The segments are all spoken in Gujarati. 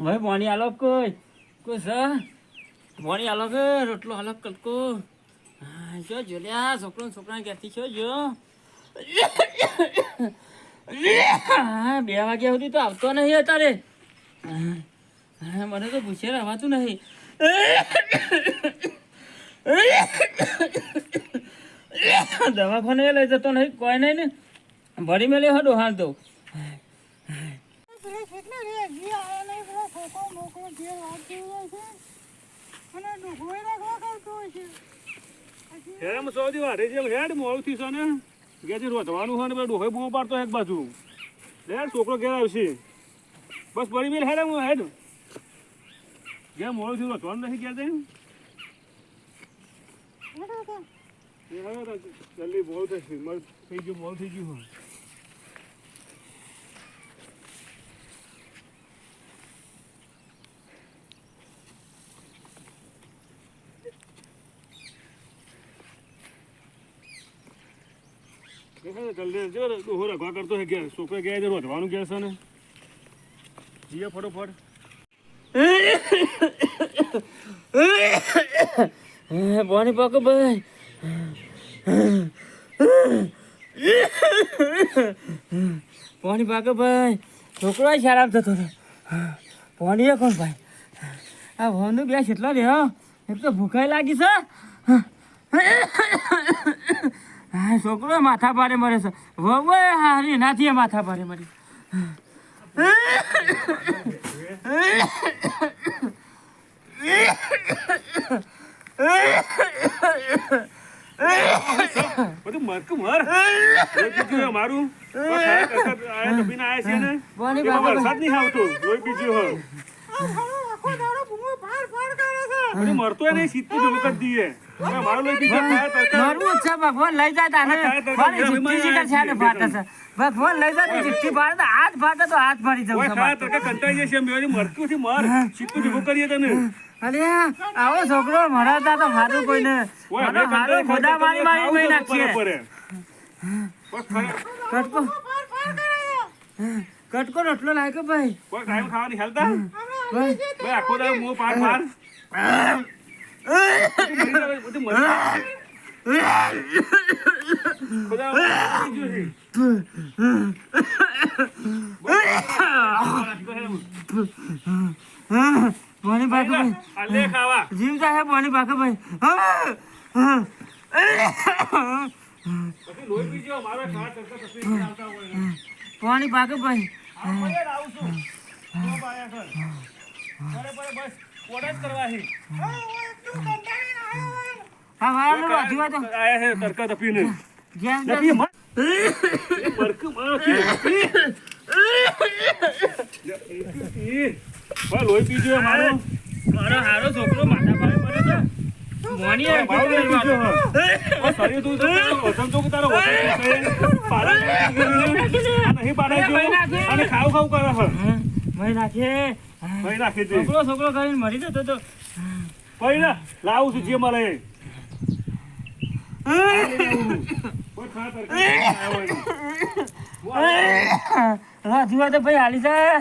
ભાઈ પાણી આલો કોઈ સર પાણી આલો કે રોટલો આલો કલકો જો જોલ્યા છોકરાને ક્યાંથી છો જો 2 વાગ્યા સુધી તો આવતો નહીં અત્યારે મને તો પૂછે રહેવાતું નહીં દવાખાને લઈ જતો નહીં કોઈ નહીં ને ભરી મેલે હડો હાલ દઉં સૌથી વાઢે છે હેડ મોડું થી છે ને ઘેરથી રોધવાનું હોય ને ડોહે બૂમો પાડતો એક બાજુ હેડ છોકરો ઘેર આવશે બસ પડી મેલ હેડ હું હેડ ઘેર મોડું થી રોધવાનું નથી ઘેર જઈને જલ્દી મોડું થશે થઈ ગયું મોડું થઈ ગયું હોય જલ્દી જો ડોહો રખવા કરતો છે ઘેર છોકરો ગયા રોધવાનું ઘેર છે ને જીએ ફટોફટ પાણી પાકો ભાઈ પાણી પાકો ભાઈ છોકરો શાળા થતો પાણી કોણ ભાઈ આ ભવનું બે કેટલા રે એક તો ભૂખાઈ લાગી છે હા છોકરો માથા ભારે મરે છે વવે હારી નાથી માથા ભારે મરી બધું મરકું મર મારું વરસાદ નહીં આવતો લોહી પીજ્યું હોય મરતો નહીં સીધું જવું કરી દઈએ મારું લોહી પીજ્યું મારું છે ભગવાન લઈ જતા ને મારી ચિઠ્ઠી છે છાને ફાટે છે ભગવાન લઈ જતા ચિઠ્ઠી ફાટે હાથ ફાટે તો હાથ ફાડી જવું છે કંટાઈ જશે મરતું થી મર સીધું જવું કરીએ તને અરે આવો છોકરો મરાતા તો સારું કોઈને સારું ખોદા મારી મારી મહી નાખીએ કટકો રોટલો લાગ્યો ભાઈ કોઈ ટાઈમ ખાવાની હેલતા ભાઈ આખો દાડો મોં પાર પાર પાણી પાકે ભાઈ જીવ જાય પાણી પાકે ભાઈ પાણી પાકે ભાઈ હા વાળો વાજવા તો આયા હે તડકા તપીને જેમ લોહી પીજો મારો હારો છોકરો માથા પાડે પડે છે મોની શરીર તું વસન તો તારો નહીં પાડાય અને ખાવ ખાવ કરે ભાઈ નાખે ભાઈ નાખી દે છોકરો કરીને મરી જતો તો ભાઈ ના લાવું છું જે મળે રાજુવા તો ભાઈ હાલી જાય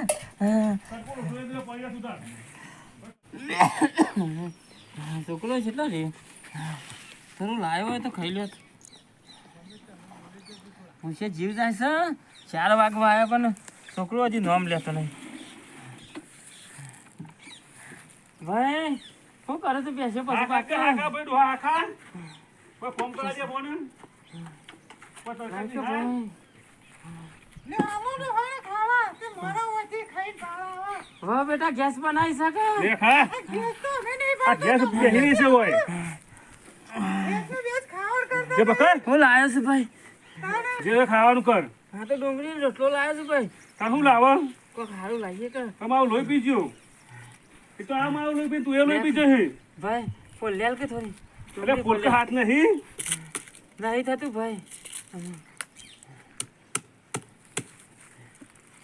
છોકરો કેટલો રે થોડું લાવ્યો હોય તો ખાઈ લે પૂછે જીવ જાય છે 4 વાગવા આવ્યો પણ છોકરો હજી નોમ લેતો નહીં ભાઈ શું કરે છે બેસે પછી ફોન કરા દે ફોન વાહ બેટા ગેસ બનાવી શકે લે ખા આ ગેસ બેહી છે હોય જે બકર હું લાવ્યો છું ભાઈ જે ખાવાનું કર હા તો ડુંગળી રોટલો લાવ્યો છું ભાઈ તાર શું લાવો કોઈ સારું લાવીએ કે તમારું લોહી પીજો એ તો આ મારું લોહી પી તું એ લોહી પીજો હે ભાઈ ફોન લેલ કે થોડી એટલે ફૂલ કે હાથ નહીં નહીં થતું ભાઈ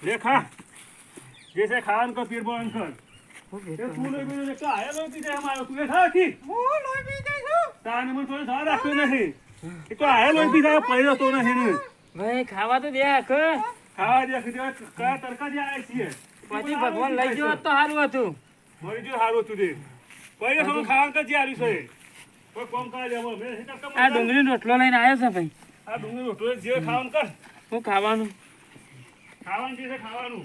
લે ખા જે છે ખાવાનું કર પીર બોન કર એ તું લોહી પીજો કે આયા લોહી પીજે અમારો તું એ ખા કી હું લોહી પીજે છું તાને મને થોડું ધા રાખ્યું નહીં એ તો આયા લોહી પીજા પડ્યો તો નહીં ને ભાઈ ખાવા તો દે કે ખાવા દે કે કા તડકા જે આય છે પછી ભગવાન લઈ ગયો હોત તો સારું હતું. મરી ગયું સારું હતું તે પછી થોડું ખાવાનું તો જે આવ્યું છે કોઈ કોમ કરે લેવો મેં આ ડુંગળીનો રોટલો લઈને આવ્યો છે ભાઈ. આ ડુંગળી રોટલો જે ખાવાનું કર શું ખાવાનું? ખાવાનું જે છે ખાવાનું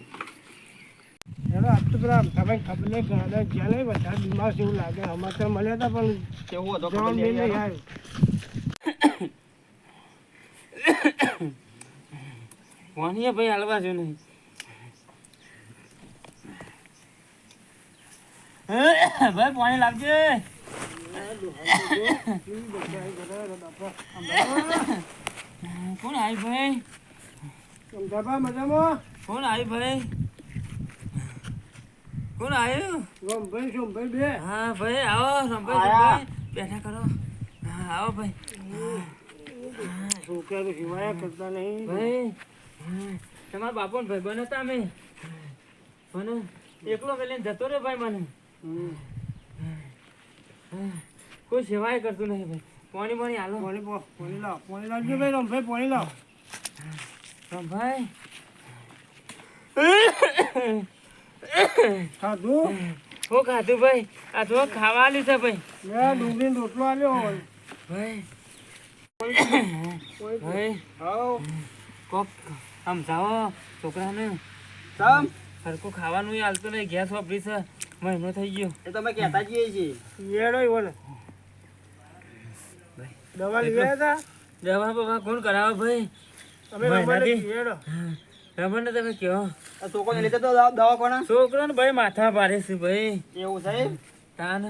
હેલો આજ તો પેલા તમે ખબર નહીં ગાને ગયા નહીં બધા બીમાર છે એવું લાગે અમારે તો મળ્યા હતા પણ કેવું હતો જવાબ નહીં યાર પાણી ભાઈ હાલવા જો નહીં. ભાઈ પાણી લાવજે. કોણ આવી ભાઈ? સમજાપા મજામાં કોણ આવી ભાઈ? કોણ આવ્યું? રોમભાઈ સોમભાઈ બે હા ભાઈ આવો રમભાઈ બેઠા કરો. હા આવો ભાઈ. છોકરા તો સિવાય કરતા નહીં ભાઈ તમારા બાપો ને ભાઈ બને હતા અમે મને એકલો લઈને જતો રે ભાઈ. મને કોઈ સેવાય કરતું નહીં ભાઈ. પાણી પાણી હાલો. પાણી લાવજો ભાઈ રોમભાઈ પાણી લાવ રમભાઈ ખાધું શું ખાધું ભાઈ? આ તો ખાવાની છે ભાઈ. મેં ડુંગળીનો રોટલો આલ્યો ભાઈ ભાઈ હાઉ કોક સમજાવો છોકરાને. તમ હરકું ખાવાનું હાલતું નહીં. ગેસ વાપરી છે. મહિનો થઈ ગયો. એ તમે કહેતા જઈએ છીએ યેડો બોલે દવા લઈ આવ્યા દવા બવા કોણ કરાવે ભાઈ? હતા અમે રમવાને યેડો રમણ તમે કહો. આ છોકરોને લીધે તો દવાખાના છોકરો ને ભાઈ માથા પાડે છે ભાઈ. એવું છે તાન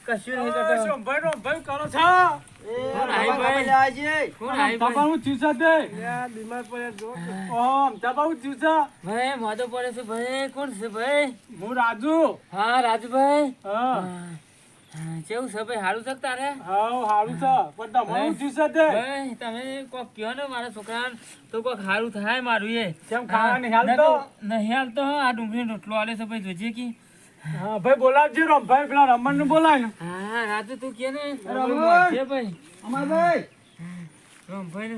કશું નહીં કરતો. સોમભાઈ રોમભાઈ કરો છો કોણ આવી ભાઈ? કોણ આવી ભાઈ? હું ચૂસા દે બીમાર પડ્યા જો ઓમ તાબાઉ ચૂસા ભાઈ મોઢો પડે છે ભાઈ. કોણ છે ભાઈ? હું રાજુ હા રાજુભાઈ. હા કેવું છે ભાઈ? સારું છે કે તારે? હા હારું છે પણ તમારું ચૂસા દે ભાઈ તમે કોક કહો ને મારા છોકરાને તો કોક સારું થાય મારું એ. કેમ ખાવા નહીં હાલતો? નહીં હાલતો. આ ડુંગળીનો રોટલો આલે છે ભાઈ. જોજે કે હા ભાઈ બોલાવજો રોમભાઈ પેલા રમણ ને બોલાય હા રાજુ તું કે ને રમણ. છે ભાઈ. અમાર ભાઈ રમભાઈ ને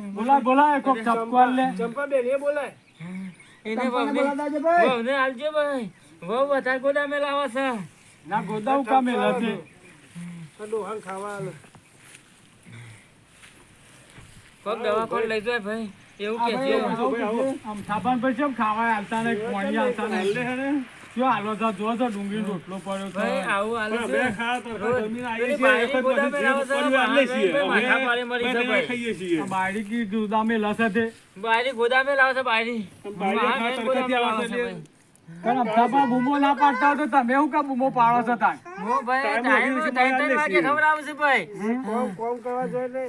બોલાય કોક ચપકો લે ચંપા બેન એ બોલાય એને તમને વહુને બોલાવતા છે ભાઈ વહુને આલજો ભાઈ. વહુ વધારે ગોદામે લાવે છે. ના ગોદાવ કામે નથી ડોહાન ખાવા આલે કોક દવા કોણ લઈ જાય ભાઈ. એવું કે છે. આમ થાપાન પર કેમ ખાવા હાલતા નહીં પાણી હાલતા નહીં શું હાલો છો જો છો ડુંગળી રોટલો પડ્યો છે ભાઈ આવું હાલે પણ છે. બે ખા તો જમીન આવી પેલી છે બાયરી એક જ ગોદામે પછી લાવે છે. પરિવાર લઈએ છીએ માથા અમે પાડે મરી છે બે ભાઈ. ખાઈએ છીએ આ બાયડી કી દુદામે લસે તે બાયરી ગોદામે લાવે છે બાયરી. બાયરી હા, ખા મેં તરકતી ગોદામે આવે લાવે છે છે એટલે. ભાઈ. પણ આમ થાપા બૂમો ના પાડતા હોય તો તમે શું કા બૂમો પાડો છો તાર હું ભાઈ ટાઈમ 3 વાગે ખવડાવું છું ભાઈ. કોમ કરવા જોઈએ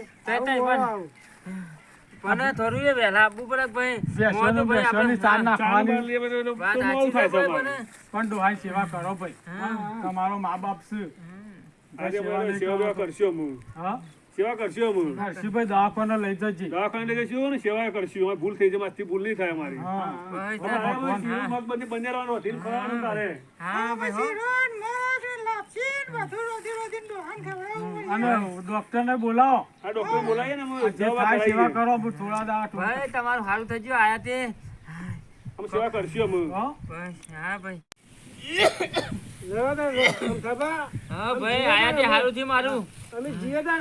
પણ થોડું એ વહેલા આપવું પડે ભાઈ. બેસવાનું મોઢું ભાઈ બેસવાની આપણે- સાર ચાર નાખવાની વાર લઈએ બધું તો વાત મોડું સાચી થાય છે છે ભાઈ અમારે. પણ. પણ ડોહાઈ સેવા કરો ભાઈ હા. તમારો મા બાપ છે આજે સેવા બરાબર નહીં સેવા કરો તો. કરશું અમે. હા સેવા કરશું અમે. હર્ષિભાઈ દવાખાને લઈ જજે દવાખાને લઈ જઈશું ને સેવા કરશું અમારે ભૂલ થઈ જાય મારાથી ભૂલ નહીં થાય અમારી હા ભાઈ અમારે તારે- આમાં શિવ મગબંધી બંનેરવાનું હતી ને ખવાનું તારે હા ભાઈ હો. અને ડોક્ટર ને બોલાવો આ ડોક્ટર બોલાવીએ ને અમે જે દવા થાય સેવા કરાવીએ. કરો હું થોડા દાડા ભાઈ તમારું સારું થઈ ગયું આયા તે. અમે સેવા કરશું અમે હા બસ હા ભાઈ. અમે હા ભાઈ આયા તે સારું થયું મારું. જીએ તા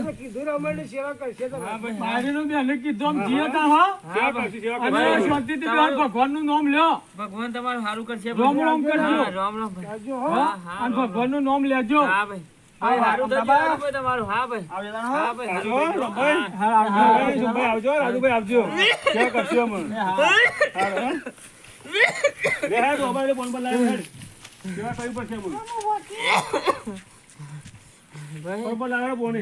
ને કીધું રમણ સેવા કરશે તો બાયરીનું બેને કીધું આમ જીએ તા હો સેવા કરશું સેવા અને કરશું શાંતિથી બેન ભગવાનનું નામ લ્યો ભગવાન તમારું સારું કરશે રોમ રોમ કરજો. હા, રોમ રોમ ભાઈ. કરજો હો હા, હા, અને હા. ભગવાનનું નામ લેજો હા ભાઈ. ભાઈ સારું થઈ ગયું ભાઈ તમારું. હા ભાઈ. આવજો તાણ હા હો ભાઈ આવજો, સારું થઈ ગયું. રમભાઈ. હા આવજો. ભાઈ, શુભભાઈ આવજો રાજુભાઈ આવજો સેવા કરશું અમે લે હા તો અમારે ફોન પર લાવ્યો હેડ સેવા કરવી પડશે અમે ભાઈ. ફોન પર લાવ્યો ફોન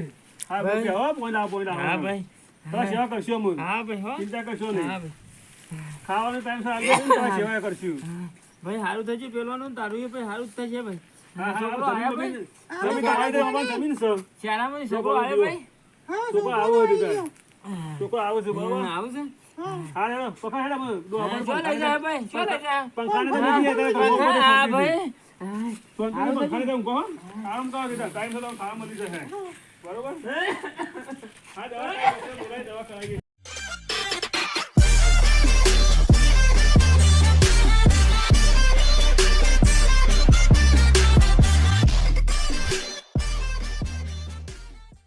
હા ભાઈ. બોલ હો ફોન લાવો ફોન લાવો હા ભાઈ. તો સેવા કરશું અમે હા ભાઈ હો. ચિંતા કરશો હા નહીં ભાઈ. ખાવાનો ટાઈમ સર આવી જશે ને તો સેવા કરશું ભાઈ સારું થઈ ગયું પેલાનું તારું એ ભાઈ સારું જ થશે ભાઈ. હા હા છોકરો આયા ભાઈ. જમીન તમારી તો અમારી જમીન છે શાળામાંથી છોકરો આવ્યો ભાઈ. છોકરો આવો હતું તાર છોકરો આવો છે બરાબર આવું છે. હા હેડો પકડ હેડો મને દો હા, ચો લઈ જાય ભાઈ ચો લઈ જાય. પંખાને તો નથી જતા પંખા, હા ભાઈ. પંખાને તો કહો આરામ કરો કીધા ટાઈમ તો ખાવા મળી જશે બરોબર હા દવા કરાવી દવા કરાવી